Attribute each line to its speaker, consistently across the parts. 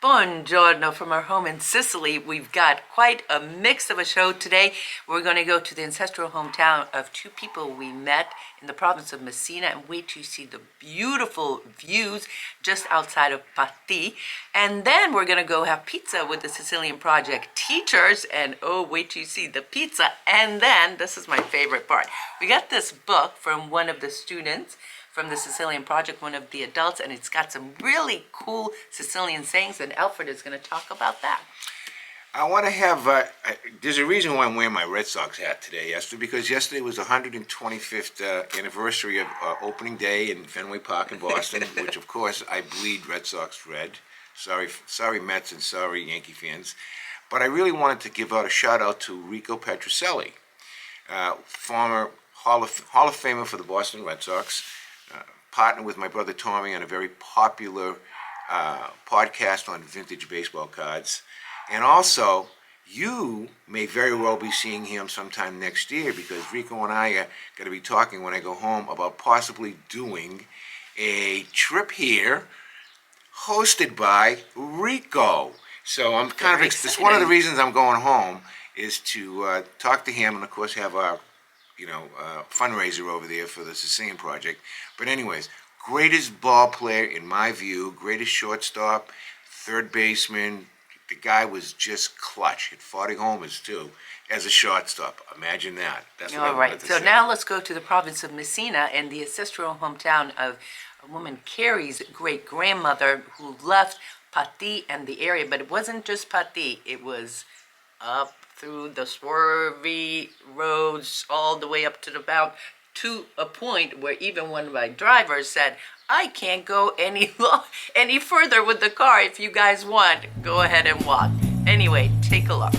Speaker 1: Buongiorno from our home in Sicily. We've got quite a mix of a show today. We're going to go to the ancestral hometown of two people we met in the province of Messina and wait till you see the beautiful views just outside of Patti. And then we're going to go have pizza with the Sicilian Project teachers and wait till you see the pizza. And then, this is my favorite part, we got this book from one of the students from the Sicilian Project, one of the adults, and it's got some really cool Sicilian sayings, and Alfred is going to talk about that.
Speaker 2: I want to have, there's a reason why I'm wearing my Red Sox hat today, Esther, because yesterday was the 125th anniversary of opening day in Fenway Park in Boston, which of course I bleed Red Sox red. Sorry Mets and sorry Yankee fans. But I really wanted to give out a shout out to Rico Petrocelli, former Hall of Famer for the Boston Red Sox, partnered with my brother Tommy on a very popular podcast on vintage baseball cards. And also, you may very well be seeing him sometime next year because Rico and I are going to be talking when I go home about possibly doing a trip here hosted by Rico. So I'm kind of, it's one of the reasons I'm going home is to talk to him and of course have our fundraiser over there for the Sicilian Project. But anyways, greatest ball player in my view, greatest shortstop, third baseman. The guy was just clutch. Hit 40 homers too as a shortstop. Imagine that. That's what I wanted to say.
Speaker 1: So now let's go to the province of Messina and the ancestral hometown of a woman, Carrie's great-grandmother, who left Patti and the area. But it wasn't just Patti. It was up through the swervy roads all the way up to to a point where even one of my drivers said, I can't go any further with the car. If you guys want, go ahead and walk. Anyway, take a look.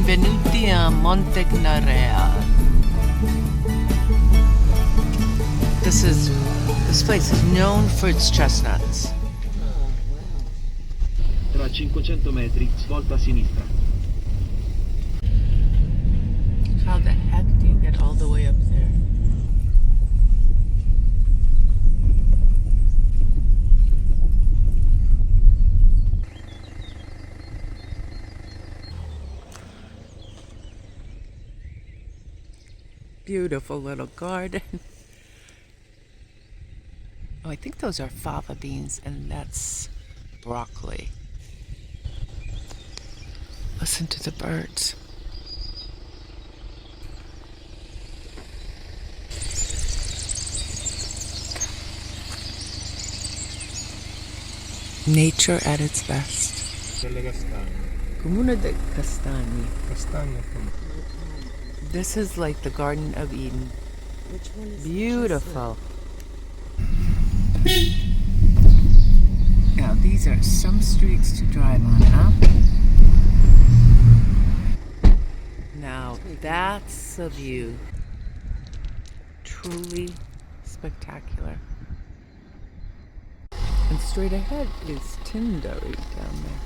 Speaker 1: Benvenuti a Montegnarea. This place is known for its chestnuts.
Speaker 3: Tra 500 metri, svolta a sinistra.
Speaker 1: How the heck do you get all the way up there? Beautiful little garden. Oh, I think those are fava beans and that's broccoli. Listen to the birds. Nature at its best.
Speaker 3: Delle castagne.
Speaker 1: Comune de Castagni.
Speaker 3: Castagne.
Speaker 1: This is like the Garden of Eden.
Speaker 4: Which one is
Speaker 1: beautiful? Now these are some streets to drive on, huh? Now that's a view. Truly spectacular. And straight ahead is Tindari down there.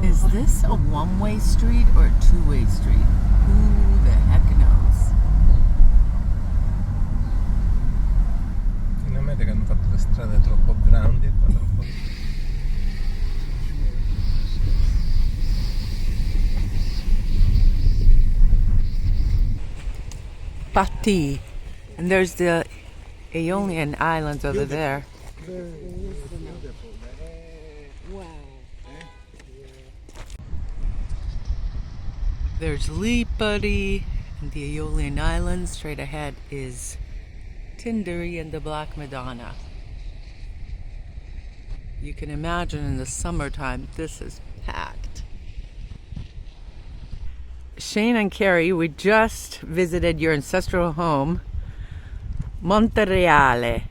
Speaker 1: Is this a one-way street or a two-way street? Who the heck knows?
Speaker 3: In America hanno fatto le strade troppo grandi e qua troppo.
Speaker 1: Patti. And there's the Aeolian Islands over there.
Speaker 4: Wow.
Speaker 1: There's Lipari and the Aeolian Islands. Straight ahead is Tinderi and the Black Madonna. You can imagine in the summertime, this is packed. Shane and Carrie, we just visited your ancestral home, Montereale.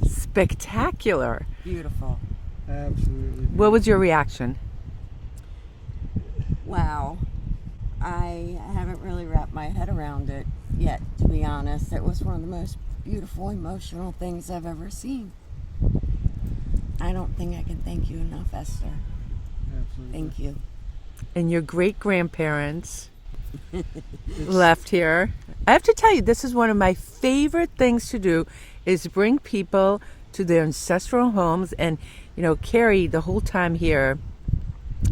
Speaker 1: Spectacular.
Speaker 5: Beautiful.
Speaker 3: Absolutely.
Speaker 1: What was your reaction?
Speaker 5: Wow. I haven't really wrapped my head around it yet, to be honest. It was one of the most beautiful, emotional things I've ever seen. I don't think I can thank you enough, Esther.
Speaker 3: Absolutely.
Speaker 5: Thank you.
Speaker 1: And your great-grandparents left here. I have to tell you, this is one of my favorite things to do, is bring people to their ancestral homes. And, you know, Carrie, the whole time here,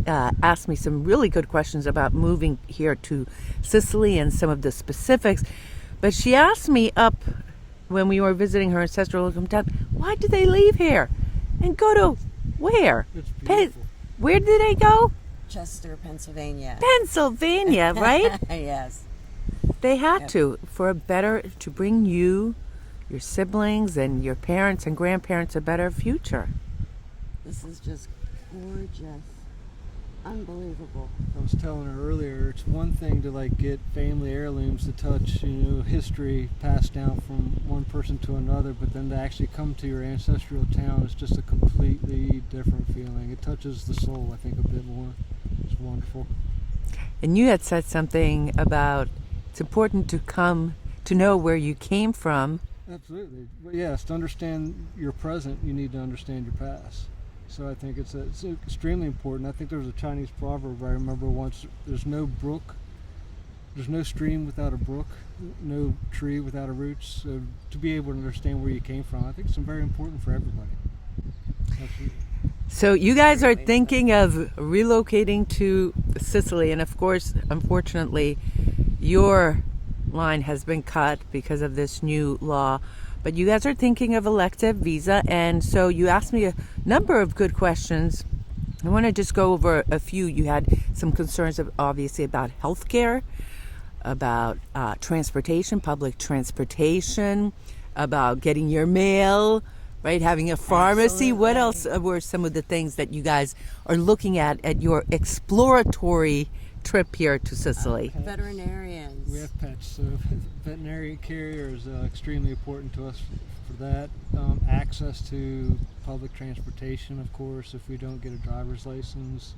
Speaker 1: asked me some really good questions about moving here to Sicily and some of the specifics. But she asked me up when we were visiting her ancestral hometown, why did they leave here and go to where?
Speaker 3: It's beautiful.
Speaker 1: Where did they go?
Speaker 5: Chester, Pennsylvania.
Speaker 1: Pennsylvania, right?
Speaker 5: Yes.
Speaker 1: They had
Speaker 5: Yep.
Speaker 1: to bring you, your siblings, and your parents and grandparents a better future.
Speaker 5: This is just gorgeous. Unbelievable.
Speaker 3: I was telling her earlier, it's one thing to like get family heirlooms to touch, history passed down from one person to another, but then to actually come to your ancestral town is just a completely different feeling. It touches the soul, I think, a bit more. It's wonderful.
Speaker 1: And you had said something about it's important to come to know where you came from.
Speaker 3: Absolutely. But yes, to understand your present, you need to understand your past. So I think it's extremely important. I think there was a Chinese proverb I remember once, there's no stream without a brook, no tree without a root. So to be able to understand where you came from, I think it's very important for everybody. Absolutely.
Speaker 1: So you guys are thinking of relocating to Sicily, and of course, unfortunately, your line has been cut because of this new law. But you guys are thinking of elective visa, and so you asked me a number of good questions. I want to just go over a few. You had some concerns, obviously, about healthcare, about transportation, public transportation, about getting your mail, right? Having a pharmacy. What else were some of the things that you guys are looking at your exploratory trip here to Sicily?
Speaker 5: Veterinarians.
Speaker 3: We have pets, so veterinary care is extremely important to us for that. Access to public transportation, of course, if we don't get a driver's license.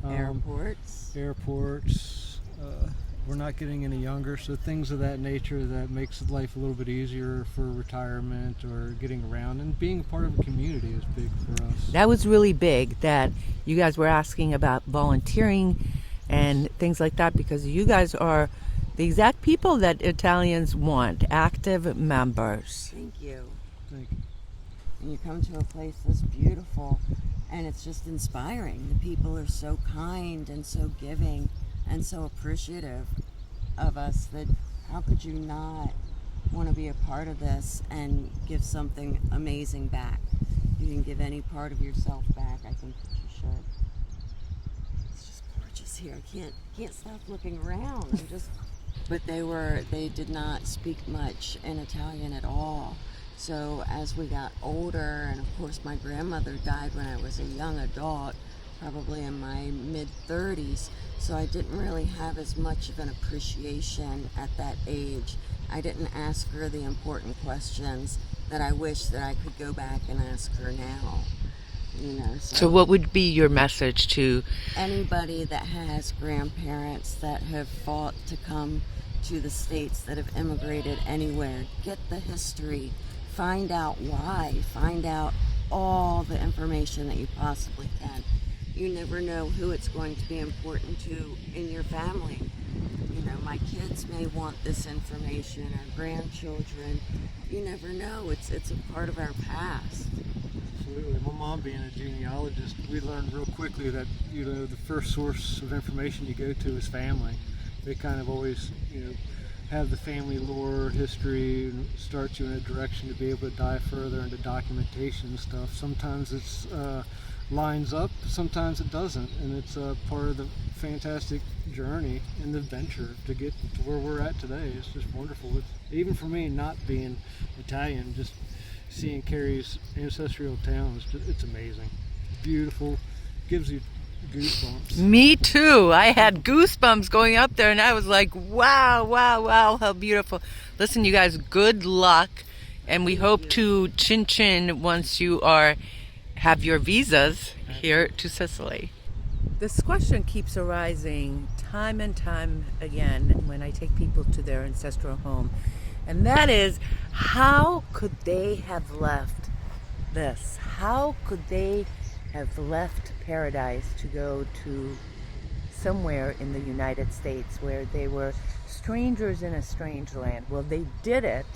Speaker 5: Airports.
Speaker 3: Airports. We're not getting any younger, so things of that nature that makes life a little bit easier for retirement or getting around, and being a part of a community is big for us.
Speaker 1: That was really big, that you guys were asking about volunteering and things like that, because you guys are the exact people that Italians want, active members.
Speaker 5: Thank you.
Speaker 3: Thank you.
Speaker 5: And you come to a place that's beautiful, and it's just inspiring. The people are so kind and so giving and so appreciative of us that how could you not want to be a part of this and give something amazing back? You can give any part of yourself back. I think that you should. It's just gorgeous here. I can't stop looking around. But they did not speak much in Italian at all. So as we got older, and of course my grandmother died when I was a young adult, probably in my mid-30s, so I didn't really have as much of an appreciation at that age. I didn't ask her the important questions that I wish that I could go back and ask her now.
Speaker 1: So what would be your message to
Speaker 5: anybody that has grandparents that have fought to come to the States, that have immigrated anywhere? Get the history, find out why, find out all the information that you possibly can. You never know who it's going to be important to in your family. My kids may want this information, our grandchildren. You never know. It's a part of our past.
Speaker 3: Absolutely. My mom being a genealogist, we learned real quickly that, the first source of information you go to is family. They kind of always, have the family lore, history, and start you in a direction to be able to dive further into documentation and stuff. Sometimes it's lines up, sometimes it doesn't, and it's a part of the fantastic journey and the adventure to get to where we're at today. It's just wonderful. Even for me, not being Italian, just seeing Carrie's ancestral town, it's amazing. Beautiful, gives you goosebumps.
Speaker 1: Me too. I had goosebumps going up there, and I was like, wow, wow, wow, how beautiful. Listen, you guys, good luck, and we hope to chin chin once you have your visas here to Sicily. This question keeps arising time and time again when I take people to their ancestral home, and that is, how could they have left this? How could they have left paradise to go to somewhere in the United States where they were strangers in a strange land? Well, they did it.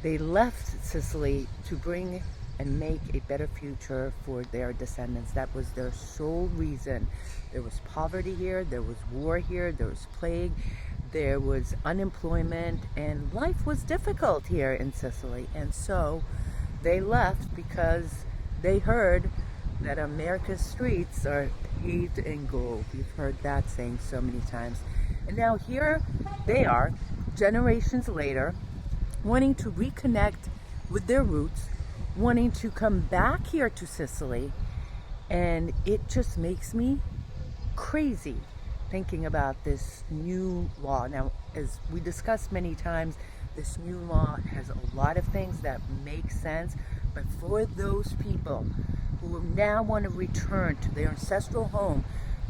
Speaker 1: They left Sicily to bring and make a better future for their descendants. That was their sole reason. There was poverty here, there was war here, there was plague, there was unemployment, and life was difficult here in Sicily. And so they left because they heard that America's streets are paved in gold. You've heard that saying so many times. And now here they are, generations later, wanting to reconnect with their roots, wanting to come back here to Sicily, and it just makes me crazy thinking about this new law. Now, as we discussed many times, this new law has a lot of things that make sense, but for those people who now want to return to their ancestral home,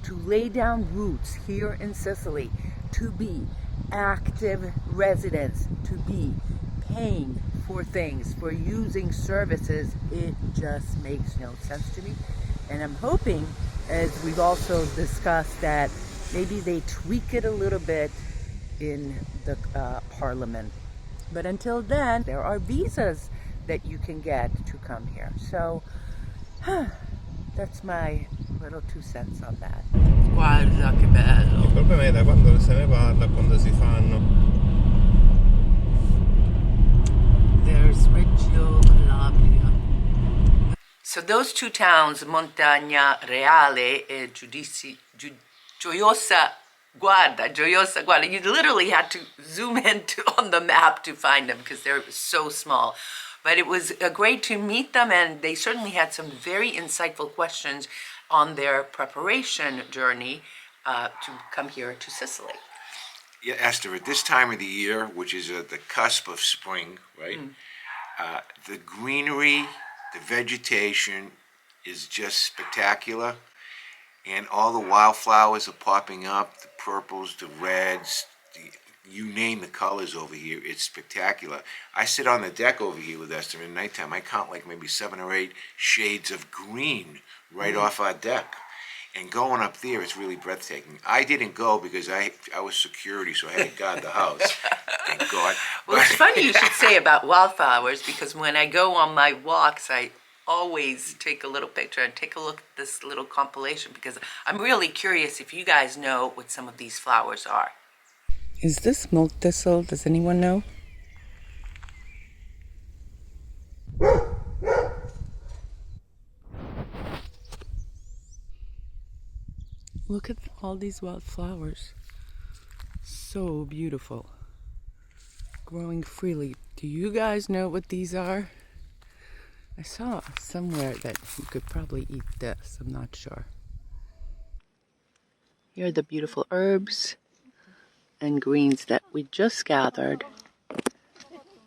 Speaker 1: to lay down roots here in Sicily, to be active residents, to be paying for things, for using services, it just makes no sense to me. And I'm hoping, as we've also discussed, that maybe they tweak it a little bit in the parliament. But until then, there are visas that you can get to come here. So that's my little 2 cents on that. Guarda che bello.
Speaker 6: Il problema è da quando se ne parla, quando si fanno.
Speaker 1: There's Reggio Calabria. So those two towns, Montagna Reale and Gioiosa Guarda, you literally had to zoom in on the map to find them because they're so small. But it was great to meet them, and they certainly had some very insightful questions on their preparation journey to come here to Sicily.
Speaker 2: Yeah, Esther, at this time of the year, which is at the cusp of spring, right? The greenery, the vegetation is just spectacular. And all the wildflowers are popping up, the purples, the reds, you name the colors over here. It's spectacular. I sit on the deck over here with Esther at nighttime. I count like maybe 7 or 8 shades of green right off our deck. And going up there, it's really breathtaking. I didn't go because I was security, so I had to guard the house. Thank God.
Speaker 1: Well, it's funny you should say about wildflowers, because when I go on my walks, I always take a little picture and take a look at this little compilation, because I'm really curious if you guys know what some of these flowers are. Is this milk thistle? Does anyone know? Look at all these wildflowers. So beautiful. Growing freely. Do you guys know what these are? I saw somewhere that you could probably eat this. I'm not sure. Here are the beautiful herbs and greens that we just gathered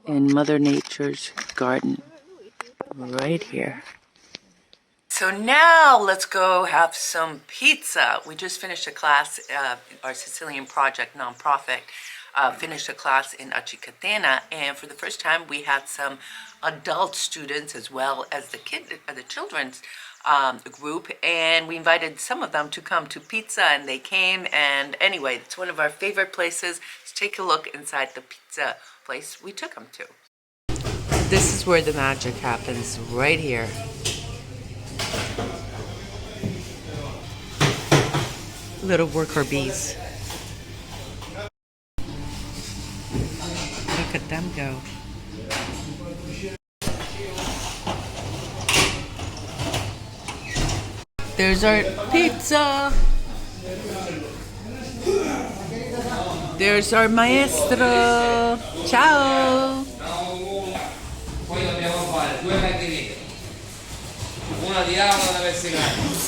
Speaker 1: in Mother Nature's garden right here. So now let's go have some pizza. We just finished a class, our Sicilian Project nonprofit finished a class in Acicatena, and for the first time we had some adult students as well as the children's group, and we invited some of them to come to pizza, and they came. And anyway, it's one of our favorite places. Let's take a look inside the pizza place we took them to. This is where the magic happens, right here. Little worker bees. Look at them go. There's our pizza. There's our maestro. Ciao.
Speaker 7: Poi dobbiamo fare 2 margherite, una di avola e una messicana.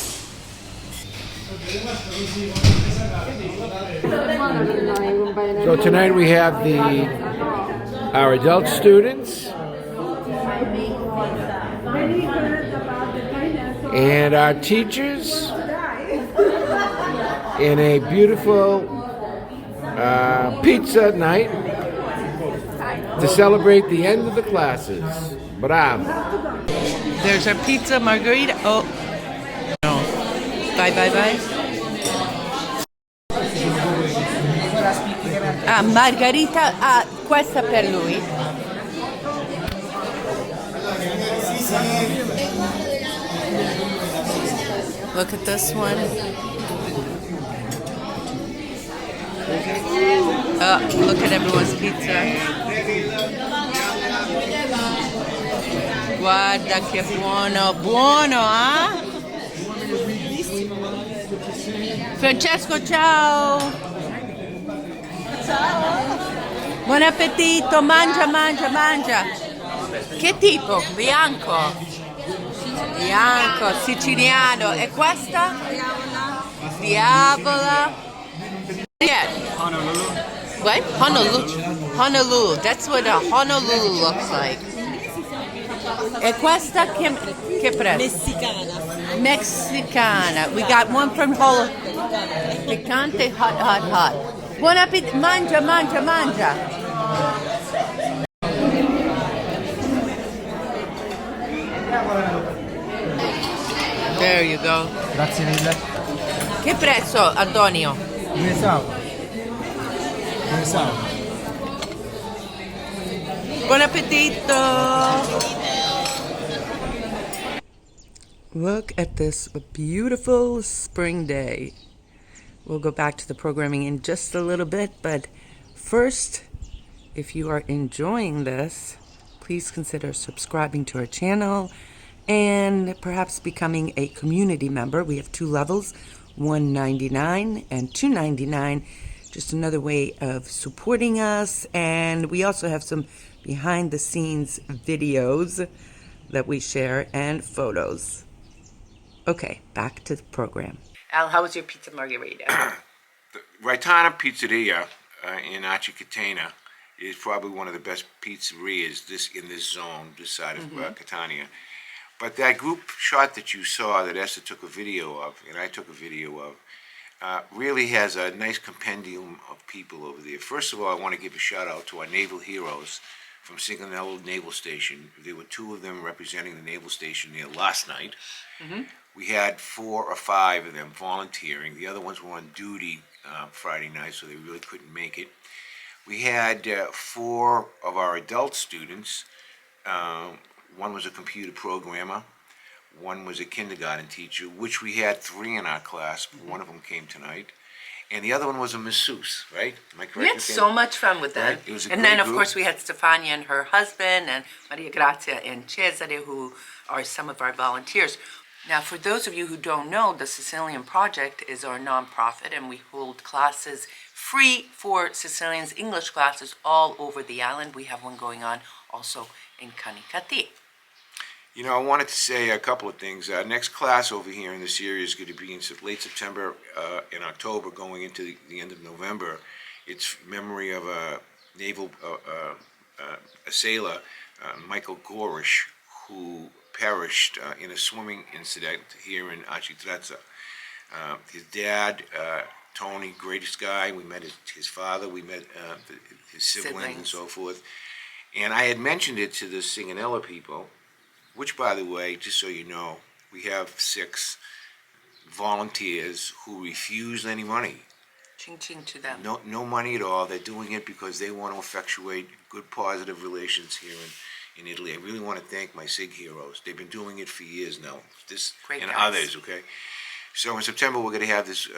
Speaker 8: So tonight we have our adult students and our teachers in a beautiful pizza night to celebrate the end of the classes. Bravo.
Speaker 1: There's our pizza margarita. Oh, no. Bye, bye, bye. Ah, margarita. Ah, questa per lui. Look at this one. Oh, look at everyone's pizza. Guarda che buono, buono, eh? Francesco, ciao! Buon appetito, mangia, mangia, mangia! Che tipo? Bianco? Bianco, siciliano. E questa? Diavola. Yeah. Honolulu. What? Honolulu. Honolulu. That's what a Honolulu looks like. E questa che prezzo?
Speaker 4: Messicana.
Speaker 1: Mexicana. We got one from Honolulu. Picante, hot, hot, hot. Buon appetito. Mangia, mangia, mangia. There you go.
Speaker 3: Grazie mille.
Speaker 1: Che prezzo, Antonio?
Speaker 3: 2 euro. 2 euro.
Speaker 1: Buon appetito! Look at this beautiful spring day. We'll go back to the programming in just a little bit, but first, if you are enjoying this, please consider subscribing to our channel and perhaps becoming a community member. We have 2 levels, $1.99 and $2.99. Just another way of supporting us. And we also have some behind the scenes videos that we share and photos. Okay, back to the program. Al, how was your pizza margherita?
Speaker 2: The Raitana Pizzaria in Catania is probably one of the best pizzerias in this zone, this side of Catania. But that group shot that you saw that Esther took a video of, and I took a video of, really has a nice compendium of people over there. First of all, I want to give a shout out to our naval heroes from Sicily Naval Station. There were 2 of them representing the naval station there last night. We had 4 or 5 of them volunteering. The other ones were on duty Friday night, so they really couldn't make it. We had 4 of our adult students. One was a computer programmer. One was a kindergarten teacher, which we had 3 in our class. One of them came tonight. And the other one was a masseuse, right? Am I correct?
Speaker 1: We had so much fun with them.
Speaker 2: Right, it was a
Speaker 1: and
Speaker 2: great
Speaker 1: then, of
Speaker 2: group.
Speaker 1: course, we had Stefania and her husband, and Maria Grazia and Cesare, who are some of our volunteers. Now, for those of you who don't know, the Sicilian Project is our nonprofit, and we hold classes free for Sicilians, English classes all over the island. We have one going on also in Canicattì.
Speaker 2: You know, I wanted to say a couple of things. Next class over here in this area is going to be in late September and October, going into the end of November. It's memory of a naval a sailor, Michael Gorish, who perished in a swimming incident here in Acitrezza. His dad, Tony, greatest guy. We met his father. We met his siblings and so forth. And I had mentioned it to the Sigonella people, which, by the way, just so you know, we have 6 volunteers who refuse any money.
Speaker 1: Ching ching to them.
Speaker 2: No money at all. They're doing it because they want to effectuate good, positive relations here in Italy. I really want to thank my SIG heroes. They've been doing it for years now. This
Speaker 1: Great
Speaker 2: and
Speaker 1: guys.
Speaker 2: others, okay? So in September, we're going to have this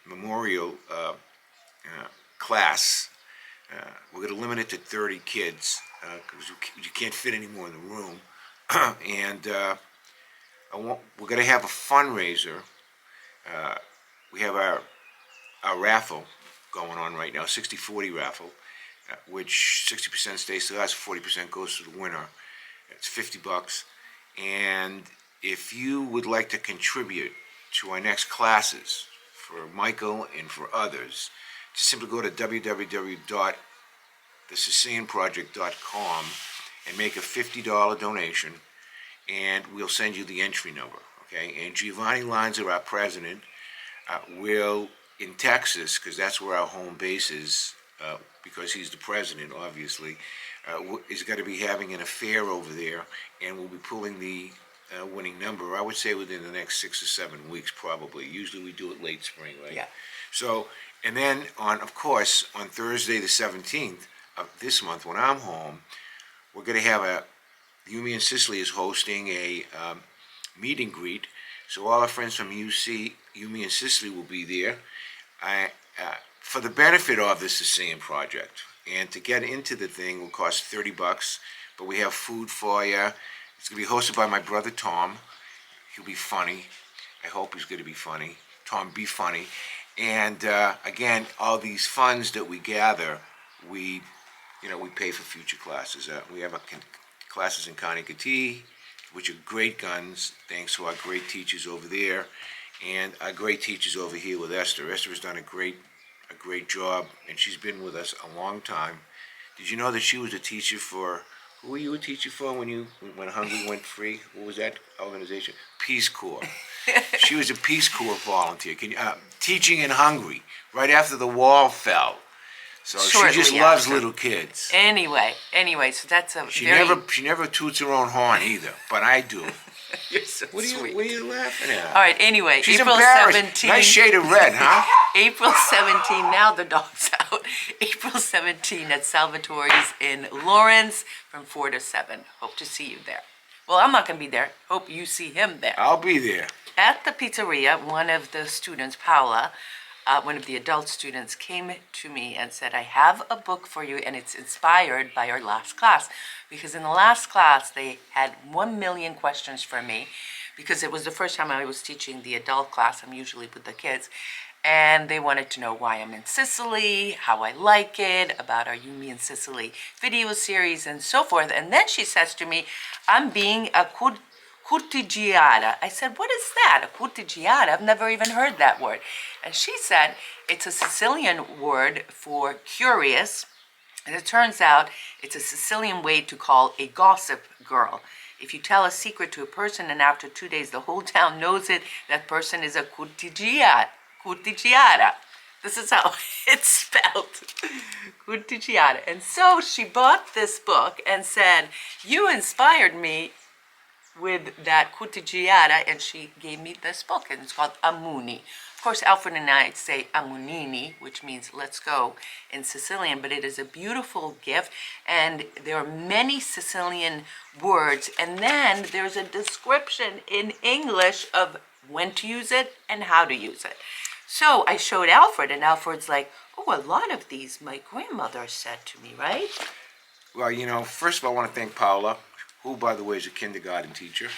Speaker 2: memorial class. We're going to limit it to 30 kids because you can't fit any more in the room. And we're going to have a fundraiser. We have our raffle going on right now, 60-40 raffle, which 60% stays to us, 40% goes to the winner. It's $50. And if you would like to contribute to our next classes for Michael and for others, just simply go to www.thesicilianproject.com and make a $50 donation, and we'll send you the entry number, okay? And Giovanni Lanza, our president, will, in Texas, because that's where our home base is, because he's the president, obviously, is going to be having an affair over there, and we'll be pulling the winning number, I would say within the next 6 or 7 weeks, probably. Usually we do it late spring, right?
Speaker 1: Yeah.
Speaker 2: So, and then of course, on Thursday the 17th of this month, when I'm home, we're going to have Yumi and Sicily is hosting a meet and greet. So all our friends from UC, Yumi and Sicily will be there for the benefit of the Sicilian Project. And to get into the thing will cost $30, but we have food for you. It's going to be hosted by my brother Tom. He'll be funny. I hope he's going to be funny. Tom, be funny. And again, all these funds that we gather, we pay for future classes. We have classes in Kanikati, which are great guns, thanks to our great teachers over there, and our great teachers over here with Esther. Esther has done a great job, and she's been with us a long time. Did you know that she was a teacher for, who were you a teacher for when Hungary went free? What was that organization? Peace Corps. She was a Peace Corps volunteer, teaching in Hungary, right after the wall fell. So
Speaker 1: Shortly
Speaker 2: she just
Speaker 1: after.
Speaker 2: loves little kids.
Speaker 1: Anyway, so that's a
Speaker 2: She
Speaker 1: very...
Speaker 2: never toots her own horn either, but I do.
Speaker 1: You're so sweet.
Speaker 2: What are you laughing at?
Speaker 1: All right, anyway,
Speaker 2: She's
Speaker 1: April
Speaker 2: embarrassed.
Speaker 1: 17th.
Speaker 2: Nice shade of red, huh?
Speaker 1: April 17, now the dog's out. April 17 at Salvatore's in Lawrence from 4 to 7. Hope to see you there. Well, I'm not going to be there. Hope you see him there.
Speaker 2: I'll be there.
Speaker 1: At the pizzeria, one of the students, Paula, one of the adult students, came to me and said, I have a book for you, and it's inspired by our last class. Because in the last class, they had 1 million questions for me, because it was the first time I was teaching the adult class. I'm usually with the kids. And they wanted to know why I'm in Sicily, how I like it, about our Yumi in Sicily video series, and so forth. And then she says to me, I'm being a curtigiata. I said, what is that? A curtigiata? I've never even heard that word. And she said, it's a Sicilian word for curious. And it turns out it's a Sicilian way to call a gossip girl. If you tell a secret to a person and after 2 days the whole town knows it, that person is a curtigiata. Curtigiata. This is how it's spelled. Curtigiata. And so she bought this book and said, you inspired me with that curtigiata, and she gave me this book, and it's called Amuni. Of course, Alfred and I say Amunini, which means let's go in Sicilian, but it is a beautiful gift, and there are many Sicilian words, and then there's a description in English of when to use it and how to use it. So I showed Alfred, and Alfred's like, oh, a lot of these my grandmother said to me, right?
Speaker 2: Well, first of all, I want to thank Paula, who, by the way, is a kindergarten teacher,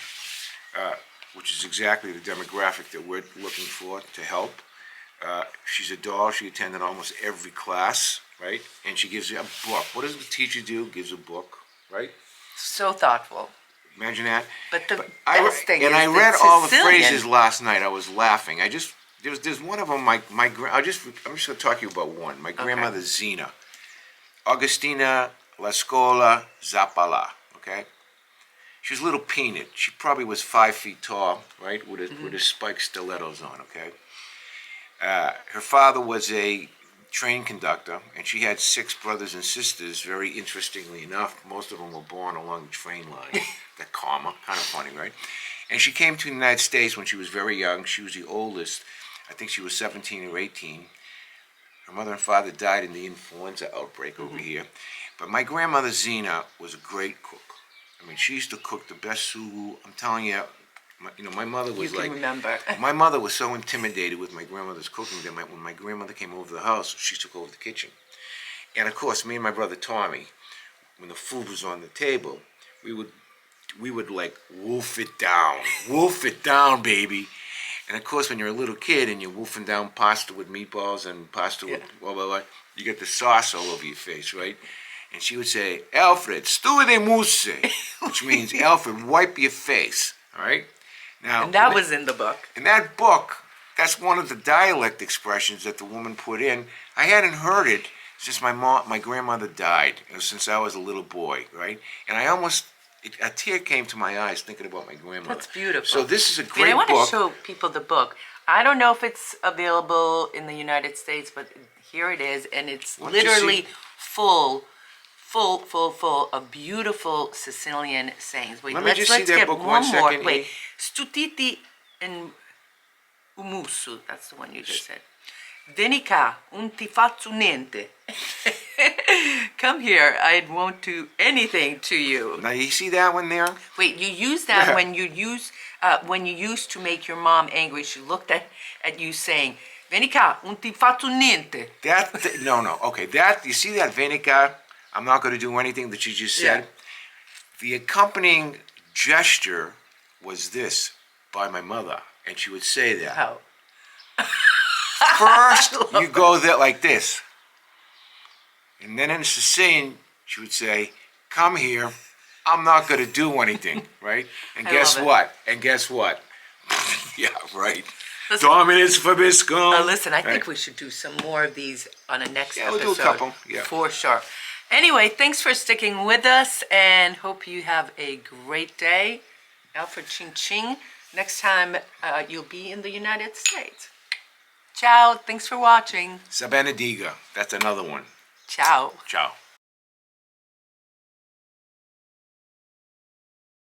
Speaker 2: which is exactly the demographic that we're looking for to help. She's a doll. She attended almost every class, right? And she gives you a book. What does the teacher do? Gives a book, right?
Speaker 1: So thoughtful.
Speaker 2: Imagine that.
Speaker 1: But the best thing is
Speaker 2: I read all the
Speaker 1: Sicilian.
Speaker 2: phrases last night. I was laughing. There's one of them. I'm just going to talk to you about one. My grandmother Zena, Augustina La Scola Zappala. Okay. She was a little peanut. She probably was 5 feet tall, right, with her spiked stilettos on. Okay. Her father was a train conductor, and she had 6 brothers and sisters. Very interestingly enough, most of them were born along the train line. That comma, kind of funny, right? And she came to the United States when she was very young. She was the oldest. I think she was 17 or 18. Her mother and father died in the influenza outbreak over here. But my grandmother Zena was a great cook. I mean, she used to cook the best sugu. I'm telling you, my mother was
Speaker 1: You can remember.
Speaker 2: my mother was so intimidated with my grandmother's cooking that when my grandmother came over to the house, she took over the kitchen. And of course, me and my brother Tommy, when the food was on the table, we would we would like wolf it down, baby. And of course, when you're a little kid and you're wolfing down pasta with meatballs and pasta with blah blah blah, you get the sauce all over your face, right? And she would say, "Alfred, stue de mousse," which means Alfred, wipe your face. All right. Now,
Speaker 1: And that was in the book.
Speaker 2: in that book, that's one of the dialect expressions that the woman put in. I hadn't heard it since my grandmother died, since I was a little boy, right? And I almost, a tear came to my eyes thinking about my grandmother.
Speaker 1: That's beautiful.
Speaker 2: So this is a
Speaker 1: Wait,
Speaker 2: great
Speaker 1: I want
Speaker 2: book.
Speaker 1: to show people the book. I don't know if it's available in the United States, but here it is, and it's
Speaker 2: Why don't you
Speaker 1: literally
Speaker 2: see-
Speaker 1: full of beautiful Sicilian sayings. Wait,
Speaker 2: Let me just see that
Speaker 1: get
Speaker 2: book
Speaker 1: one
Speaker 2: one
Speaker 1: more.
Speaker 2: second,
Speaker 1: Wait,
Speaker 2: E.
Speaker 1: stutiti and umusu. That's the one you just said. Venica, non ti faccio niente. Come here, I won't do anything to you.
Speaker 2: Now you see that one there?
Speaker 1: Wait, you use that
Speaker 2: Yeah.
Speaker 1: when you used to make your mom angry. She looked at you saying, "Venica, non ti faccio niente."
Speaker 2: No. Okay, that, you see that Venica? I'm not going to do anything that you just said.
Speaker 1: Yeah.
Speaker 2: The accompanying gesture was this by my mother, and she would say that.
Speaker 1: How?
Speaker 2: First, you go there like this. And then in Sicilian, she would say, "Come here. I'm not going to do anything," right? And
Speaker 1: I
Speaker 2: guess
Speaker 1: love it.
Speaker 2: what? And guess what? Yeah, right.
Speaker 1: Listen-
Speaker 2: Dominus Vobiscum.
Speaker 1: Listen, I think
Speaker 2: Right?
Speaker 1: we should do some more of these on a next
Speaker 2: Yeah, we'll
Speaker 1: episode.
Speaker 2: do a couple, yeah.
Speaker 1: For sure. Anyway, thanks for sticking with us, and hope you have a great day. Alfred Ching Ching. Next time, you'll be in the United States. Ciao. Thanks for watching.
Speaker 2: Sabenediga. That's another one.
Speaker 1: Ciao.
Speaker 2: Ciao.